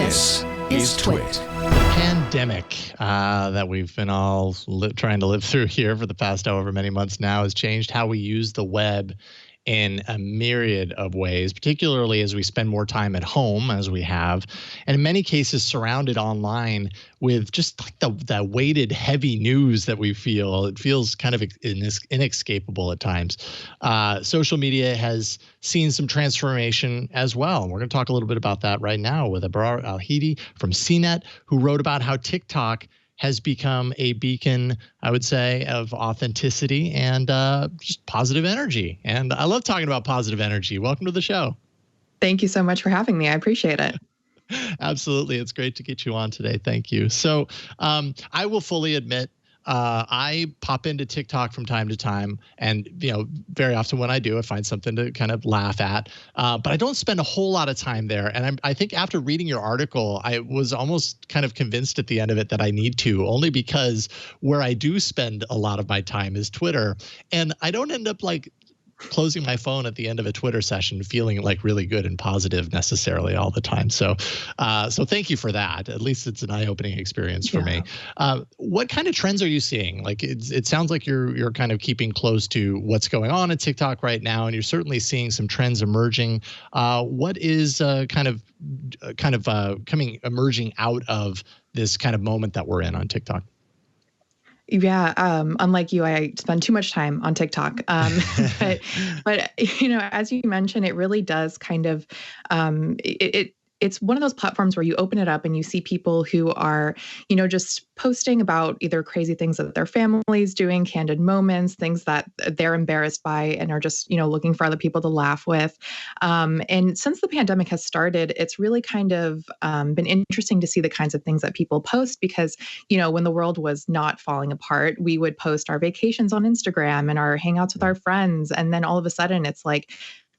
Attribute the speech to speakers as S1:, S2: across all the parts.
S1: This is TWiT.
S2: Pandemic that we've been all trying to live through here for the past however many months now has changed how we use the web in a myriad of ways, particularly as we spend more time at home, as we have, and in many cases surrounded online with just like the weighted, heavy news that we feel. It feels kind of inescapable at times. Social media has seen some transformation as well. And we're going to talk a little bit about that right now with Abrar Al-Heeti from CNET, who wrote about how TikTok has become a beacon, I would say, of authenticity and just positive energy. And I love talking about positive energy. Welcome to the show.
S3: Thank you so much for having me. I appreciate it.
S2: Absolutely. It's great to get you on today. Thank you. So I will fully admit, I pop into TikTok from time to time, and very often when I do, I find something to kind of laugh at. But I don't spend a whole lot of time there. And I think after reading your article, I was almost kind of convinced at the end of it that I need to, only because where I do spend a lot of my time is Twitter, and I don't end up like closing my phone at the end of a Twitter session feeling like really good and positive necessarily all the time. So thank you for that. At least it's an eye-opening experience for me. What kind of trends are you seeing? Like it sounds like you're kind of keeping close to what's going on at TikTok right now, and you're certainly seeing some trends emerging. What is emerging out of this kind of moment that we're in on TikTok?
S3: Yeah. Unlike you, I spend too much time on TikTok. But as you mentioned, it really does kind of, it's one of those platforms where you open it up and you see people who are, just posting about either crazy things that their family's doing, candid moments, things that they're embarrassed by and are just, looking for other people to laugh with. And since the pandemic has started, it's really kind of been interesting to see the kinds of things that people post because, when the world was not falling apart, we would post our vacations on Instagram and our hangouts with our friends. And then all of a sudden it's like,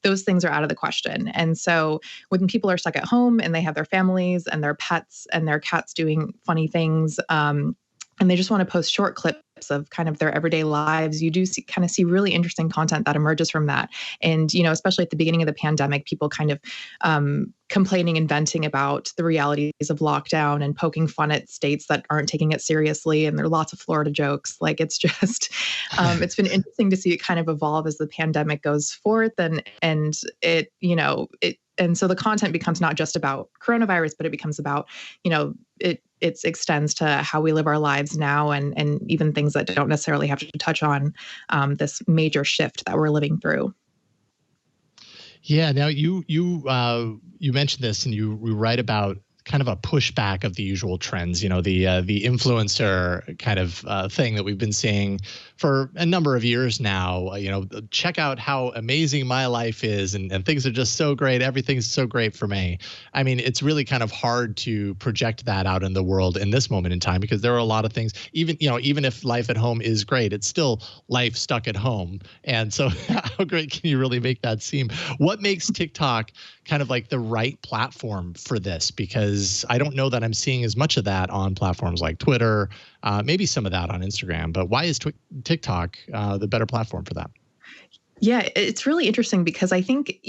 S3: those things are out of the question. And so when people are stuck at home and they have their families and their pets and their cats doing funny things, and they just want to post short clips of kind of their everyday lives, you do see really interesting content that emerges from that. And, especially at the beginning of the pandemic, people kind of complaining and venting about the realities of lockdown and poking fun at states that aren't taking it seriously. And there are lots of Florida jokes. Like it's just, it's been interesting to see it kind of evolve as the pandemic goes forth. And it, and so the content becomes not just about coronavirus, but it becomes about, it extends to how we live our lives now and even things that don't necessarily have to touch on this major shift that we're living through.
S2: Yeah. Now you mentioned this and you write about kind of a pushback of the usual trends, the influencer kind of thing that we've been seeing for a number of years now. Check out how amazing my life is, and things are just so great. Everything's so great for me. I mean, it's really kind of hard to project that out in the world in this moment in time because there are a lot of things. Even if life at home is great, it's still life stuck at home. And so, how great can you really make that seem? What makes TikTok kind of like the right platform for this? Because I don't know that I'm seeing as much of that on platforms like Twitter, maybe some of that on Instagram, but why is TikTok the better platform for that?
S3: Yeah, it's really interesting because I think,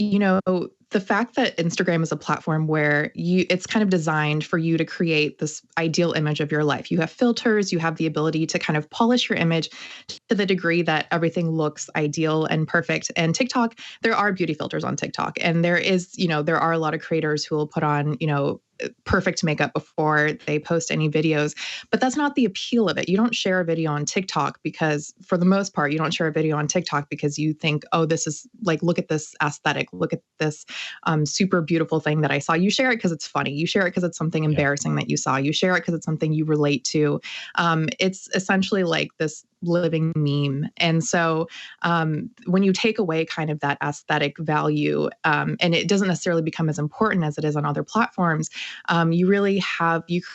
S3: the fact that Instagram is a platform where it's kind of designed for you to create this ideal image of your life. You have filters, you have the ability to kind of polish your image to the degree that everything looks ideal and perfect. And TikTok, there are beauty filters on TikTok. And there are a lot of creators who will put on, perfect makeup before they post any videos, but that's not the appeal of it. You don't share a video on TikTok because for the most part, you don't share a video on TikTok because you think, oh, this is like, look at this aesthetic, look at this super beautiful thing that I saw. You share it because it's funny. You share it because it's something embarrassing that you saw. You share it because it's something you relate to. It's essentially like this living meme. And so when you take away kind of that aesthetic value, and it doesn't necessarily become as important as it is on other platforms, you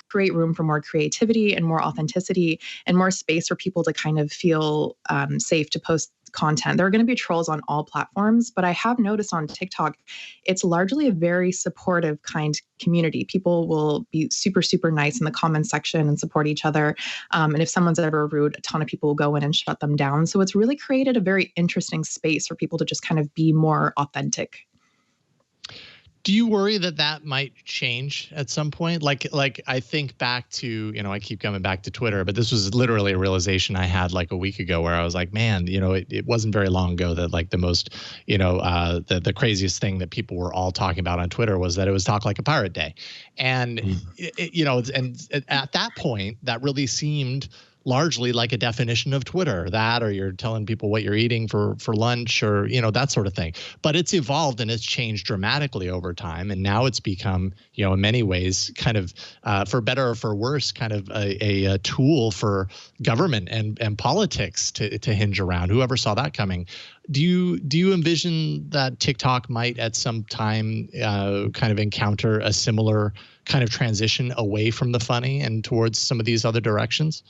S3: create room for more creativity and more authenticity and more space for people to kind of feel safe to post content. There are going to be trolls on all platforms, but I have noticed on TikTok, it's largely a very supportive kind community. People will be super, super nice in the comments section and support each other. And if someone's ever rude, a ton of people will go in and shut them down. So it's really created a very interesting space for people to just kind of be more authentic.
S2: Do you worry that that might change at some point? Like I think back to, I keep coming back to Twitter, but this was literally a realization I had like a week ago where I was like, man, it wasn't very long ago that like the most, the craziest thing that people were all talking about on Twitter was that it was Talk Like a Pirate Day. And, and at that point, that really seemed largely like a definition of Twitter, that, or you're telling people what you're eating for lunch, or that sort of thing. But it's evolved and it's changed dramatically over time, and now it's become in many ways kind of for better or for worse kind of a tool for government and politics to hinge around. Whoever saw that coming? Do you envision that TikTok might at some time kind of encounter a similar kind of transition away from the funny and towards some of these other directions?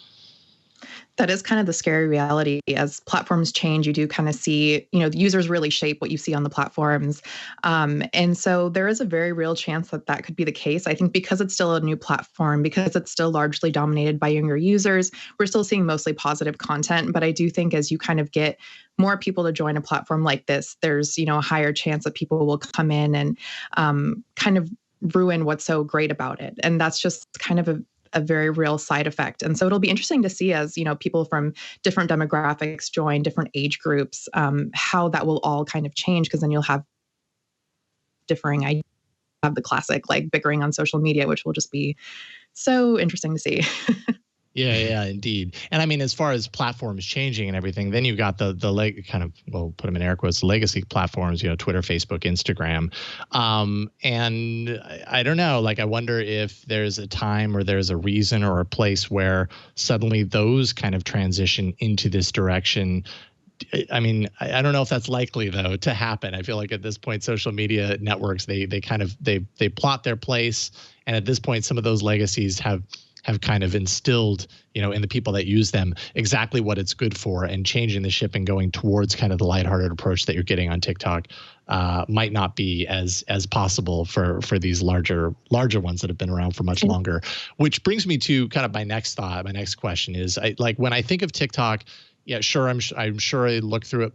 S3: That is kind of the scary reality. As platforms change, you do kind of see, the users really shape what you see on the platforms. And so there is a very real chance that that could be the case. I think because it's still a new platform, because it's still largely dominated by younger users, we're still seeing mostly positive content. But I do think as you kind of get more people to join a platform like this, there's, a higher chance that people will come in and kind of ruin what's so great about it. And that's just kind of a very real side effect. And so it'll be interesting to see as, people from different demographics join, different age groups, how that will all kind of change, because then you'll have differing ideas. Have the classic like bickering on social media, which will just be so interesting to see.
S2: Yeah, indeed. And I mean, as far as platforms changing and everything, then you've got the kind of, we'll put them in air quotes, legacy platforms, Twitter, Facebook, Instagram. And I don't know, like, I wonder if there's a time or there's a reason or a place where suddenly those kind of transition into this direction. I mean, I don't know if that's likely though to happen. I feel like at this point, social media networks, they plot their place. And at this point, some of those legacies have kind of instilled, in the people that use them exactly what it's good for, and changing the ship and going towards kind of the lighthearted approach that you're getting on TikTok might not be as possible for these larger ones that have been around for much longer. Which brings me to kind of my next thought. My next question is, when I think of TikTok, yeah, sure. I'm sure I look through it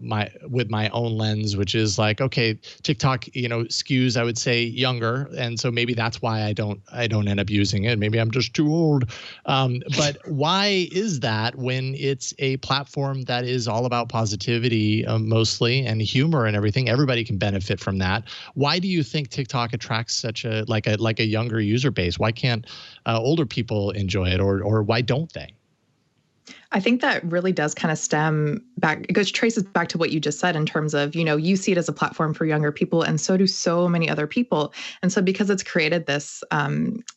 S2: with my own lens, which is like, okay, TikTok, skews, I would say, younger, and so maybe that's why I don't end up using it. Maybe I'm just too old. But why is that when it's a platform that is all about positivity mostly, and humor and everything? Everybody can benefit from that. Why do you think TikTok attracts such a younger user base? Why can't older people enjoy it, or why don't they?
S3: I think that really does kind of stem back. It traces back to what you just said in terms of, you see it as a platform for younger people, and so do so many other people. And so because it's created this,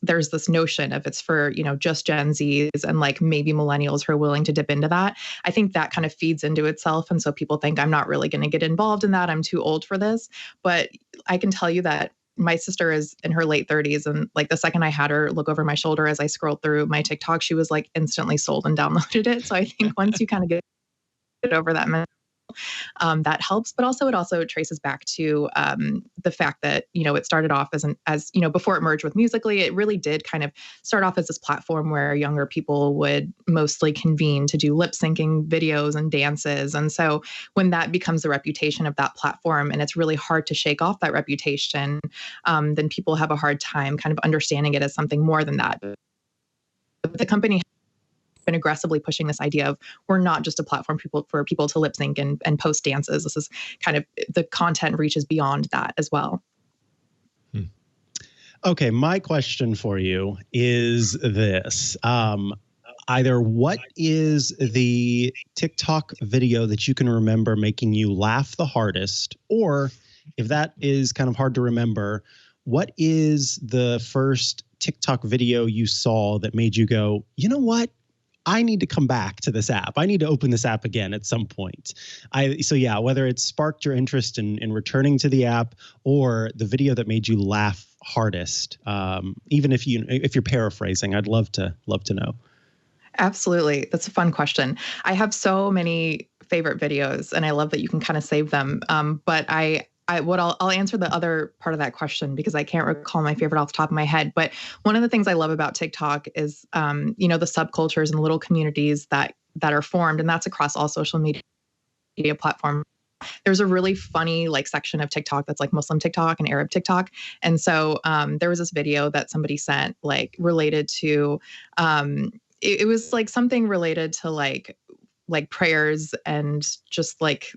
S3: there's this notion of it's for, just Gen Zs and like maybe millennials who are willing to dip into that. I think that kind of feeds into itself. And so people think I'm not really going to get involved in that. I'm too old for this. But I can tell you that my sister is in her late 30s. And like the second I had her look over my shoulder as I scrolled through my TikTok, she was like instantly sold and downloaded it. So I think once you kind of get over that, that helps. But also it also traces back to the fact that, it started off as before it merged with Musical.ly, it really did kind of start off as this platform where younger people would mostly convene to do lip syncing videos and dances. And so when that becomes the reputation of that platform, and it's really hard to shake off that reputation, then people have a hard time kind of understanding it as something more than that. The company been aggressively pushing this idea of we're not just a platform for people to lip sync and post dances. This is kind of the content reaches beyond that as well.
S1: Okay, my question for you is this. Either what is the TikTok video that you can remember making you laugh the hardest, or if that is kind of hard to remember, what is the first TikTok video you saw that made you go, you know what? I need to come back to this app. I need to open this app again at some point. So yeah, whether it sparked your interest in returning to the app, or the video that made you laugh hardest, even if you're paraphrasing, I'd love to know.
S3: Absolutely. That's a fun question. I have so many favorite videos, and I love that you can kind of save them. But I'll answer the other part of that question because I can't recall my favorite off the top of my head. But one of the things I love about TikTok is, the subcultures and little communities that are formed, and that's across all social media platforms. there's a really funny like section of TikTok that's like Muslim TikTok and Arab TikTok. And so there was this video that somebody sent like related to it was like something related to like prayers and just like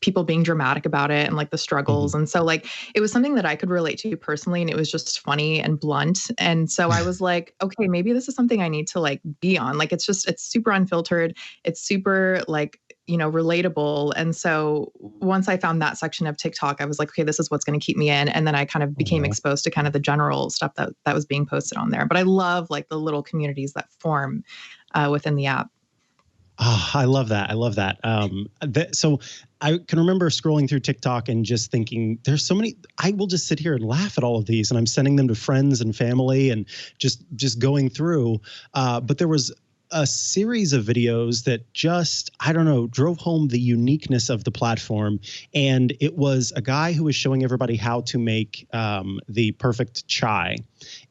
S3: people being dramatic about it and like the struggles. And so like it was something that I could relate to personally, and it was just funny and blunt. And so I was like, okay, maybe this is something I need to like be on. Like it's super unfiltered. It's super like, you know, relatable. And so once I found that section of TikTok, I was like, okay, this is what's going to keep me in. And then I kind of became exposed to kind of the general stuff that was being posted on there. But I love like the little communities that form within the app.
S1: Oh, I love that. I love that. So I can remember scrolling through TikTok and just thinking, there's so many, I will just sit here and laugh at all of these. And I'm sending them to friends and family and just going through. But there was a series of videos that just, I don't know, drove home the uniqueness of the platform. And it was a guy who was showing everybody how to make the perfect chai.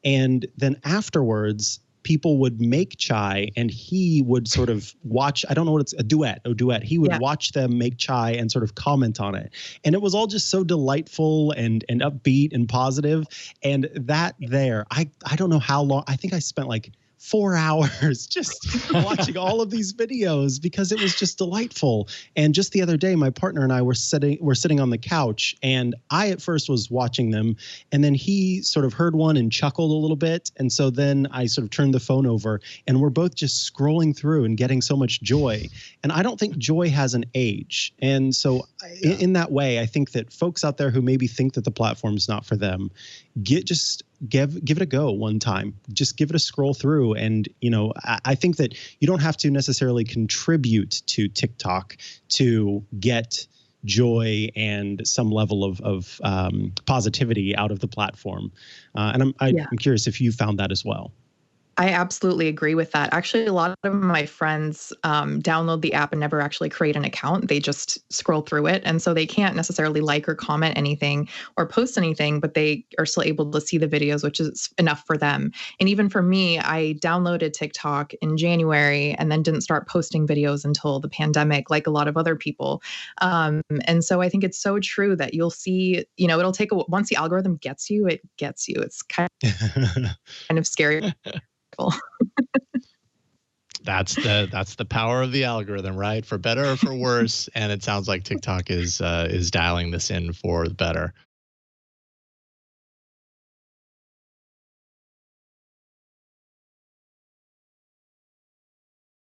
S1: And then afterwards, people would make chai and he would sort of watch, I don't know what it's, a duet. He would watch them make chai and sort of comment on it. And it was all just so delightful and upbeat and positive. And that there, I don't know how long, I think I spent like 4 hours just watching all of these videos because it was just delightful. And just the other day, my partner and I were sitting on the couch, and I at first was watching them, and then he sort of heard one and chuckled a little bit. And so then I sort of turned the phone over, and we're both just scrolling through and getting so much joy. And I don't think joy has an age. And so in that way, I think that folks out there who maybe think that the platform is not for them, give it a go one time. Just give it a scroll through. And, you know, I think that you don't have to necessarily contribute to TikTok to get joy and some level of positivity out of the platform. And I'm curious if you found that as well.
S3: I absolutely agree with that. Actually, a lot of my friends download the app and never actually create an account. They just scroll through it. And so they can't necessarily like or comment anything or post anything, but they are still able to see the videos, which is enough for them. And even for me, I downloaded TikTok in January and then didn't start posting videos until the pandemic, like a lot of other people. And so I think it's so true that you'll see, you know, it'll take once the algorithm gets you, it gets you. It's kind of scary.
S2: That's the power of the algorithm, right? For better or for worse. And it sounds like TikTok is dialing this in for the better.